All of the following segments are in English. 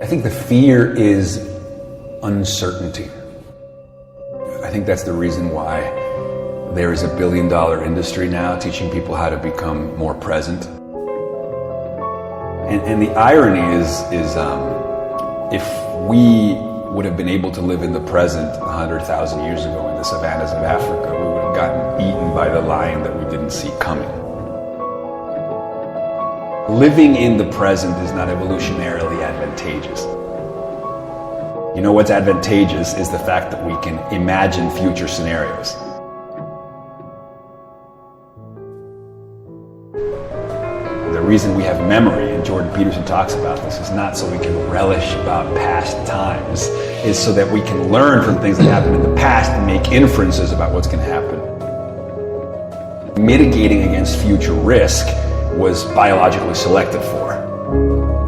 I think the fear is uncertainty. I think that's the reason why there is a billion-dollar industry now teaching people how to become more present. And the irony is if we would have been able to live in the present 100,000 years ago in the savannas of Africa, we would have gotten eaten by the lion that we didn't see coming. Living in the present is not evolutionarily advantageous. You know what's advantageous is the fact that we can imagine future scenarios. The reason we have memory, and Jordan Peterson talks about this, is not so we can relish about past times, is so that we can learn from things that happened in the past and make inferences about what's going to happen. Mitigating against future risk was biologically selected for.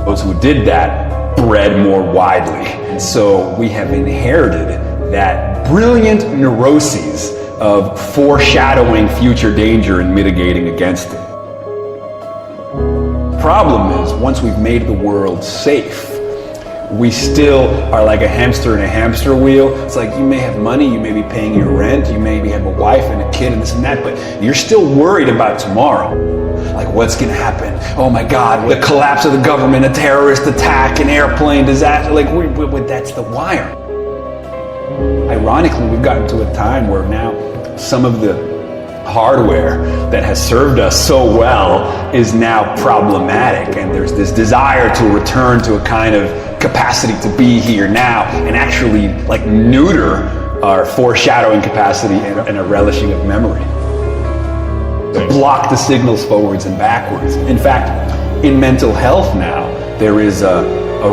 Those who did that bred more widely. And so we have inherited that brilliant neuroses of foreshadowing future danger and mitigating against it. The problem is, once we've made the world safe, we still are like a hamster in a hamster wheel. It's like you may have money, you may be paying your rent, you maybe have a wife and a kid and this and that, but you're still worried about tomorrow. Like, what's going to happen? Oh my God, the collapse of the government, a terrorist attack, an airplane disaster. Like, that's the wire. Ironically, we've gotten to a time where now some of the hardware that has served us so well is now problematic, and there's this desire to return to a kind of capacity to be here now and actually like neuter our foreshadowing capacity and a relishing of memory. To block the signals forwards and backwards. In fact, in mental health now, there is a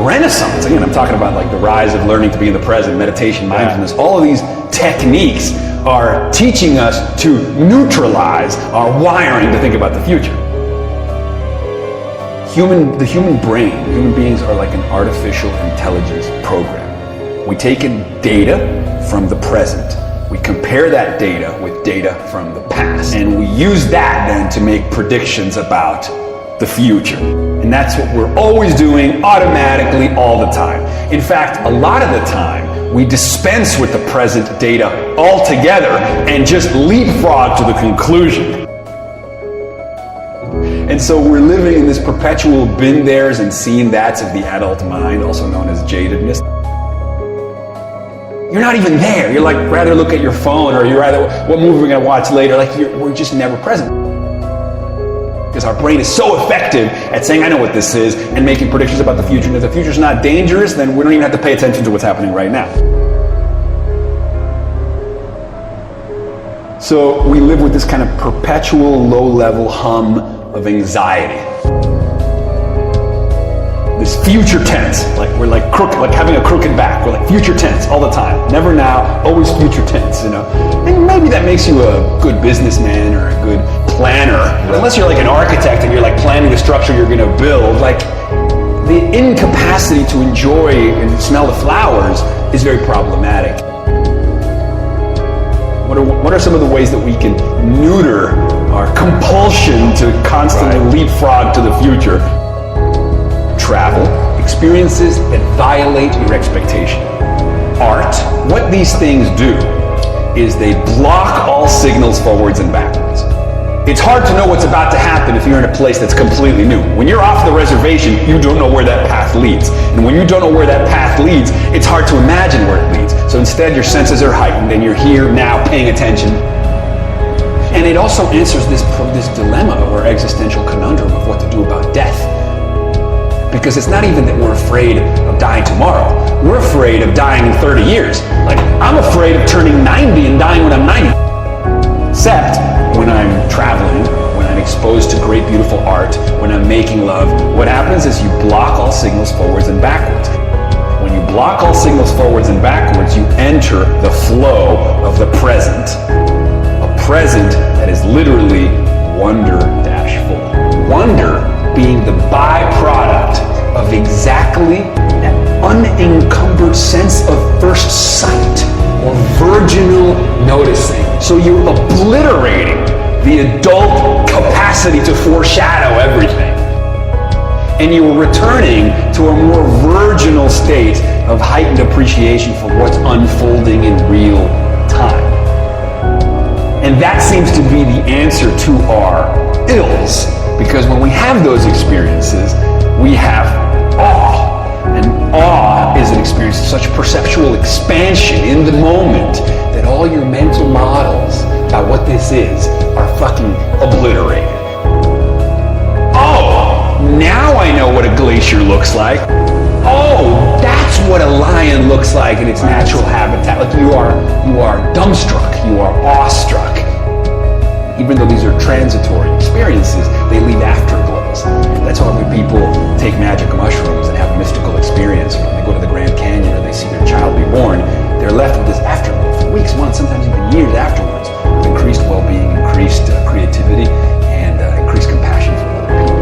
renaissance. Again, I'm talking about like the rise of learning to be in the present, meditation, mindfulness. All of these techniques are teaching us to neutralize our wiring to think about the future. The human brain, human beings are like an artificial intelligence program. We take in data from the present. We compare that data with data from the past, and we use that then to make predictions about the future. And that's what we're always doing automatically all the time. In fact, a lot of the time, we dispense with the present data altogether and just leapfrog to the conclusion. And so we're living in this perpetual been there's and seen that's of the adult mind, also known as jadedness. You're not even there. You're like, rather look at your phone, or you're rather, what movie we're going to watch later. Like, we're just never present. Because our brain is so effective at saying, I know what this is, and making predictions about the future. And if the future's not dangerous, then we don't even have to pay attention to what's happening right now. So we live with this kind of perpetual low-level hum of anxiety. This future tense, like we're like crooked, like having a crooked back. We're like future tense all the time. Never now, always future tense, you know. And maybe that makes you a good businessman or a good planner. But unless you're like an architect and you're like planning the structure you're going to build, like the incapacity to enjoy and smell the flowers is very problematic. What are some of the ways that we can neuter our compulsion to constantly leapfrog to the future? Travel, experiences that violate your expectation. Art, what these things do is they block all signals forwards and backwards. It's hard to know what's about to happen if you're in a place that's completely new. When you're off the reservation, you don't know where that path leads. And when you don't know where that path leads, it's hard to imagine where it leads. So instead, your senses are heightened and you're here now paying attention. And it also answers this dilemma of our existential conundrum of what to do about death. Because it's not even that we're afraid of dying tomorrow. We're afraid of dying in 30 years. Like, I'm afraid of turning 90 and dying when I'm 90. Except when I'm traveling, when I'm exposed to great, beautiful art, when I'm making love, what happens is you block all signals forwards and backwards. When you block all signals forwards and backwards, you enter the flow of the present. A present that is literally wonder-full. Wonder being the byproduct of exactly that unencumbered sense of first sight or virginal noticing. So you're obliterating the adult capacity to foreshadow everything. and you are returning to a more virginal state of heightened appreciation for what's unfolding in real time. And that seems to be the answer to our ills, because when we have those experiences, we have awe. And awe is an experience of such perceptual expansion in the moment that all your mental models about what this is are fucking obliterated. Oh, now I know what a glacier looks like. Oh, that's what a lion looks like in its natural habitat. Like you are dumbstruck, you are awestruck. Even though these are transitory experiences, they leave afterglows. That's why when people take magic mushrooms and have a mystical experience, when they go to the Grand Canyon or they see their child be born, they're left with this afterglow for weeks, months, sometimes even years afterwards, with increased well-being, increased creativity, and increased compassion for other people.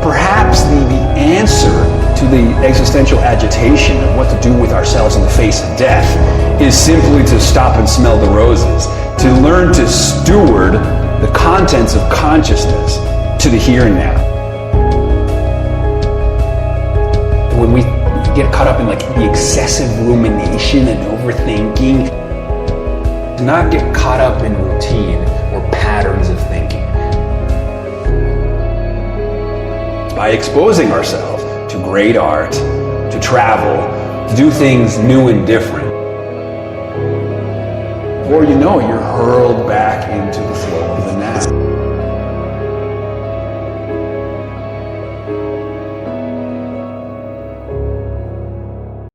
Perhaps the answer to the existential agitation of what to do with ourselves in the face of death is simply to stop and smell the roses, to learn to steward the contents of consciousness to the here and now. When we get caught up in like the excessive rumination and overthinking, do not get caught up in routine or patterns of thinking. By exposing ourselves to great art, to travel, to do things new and different, before you know it, you're hurled back into the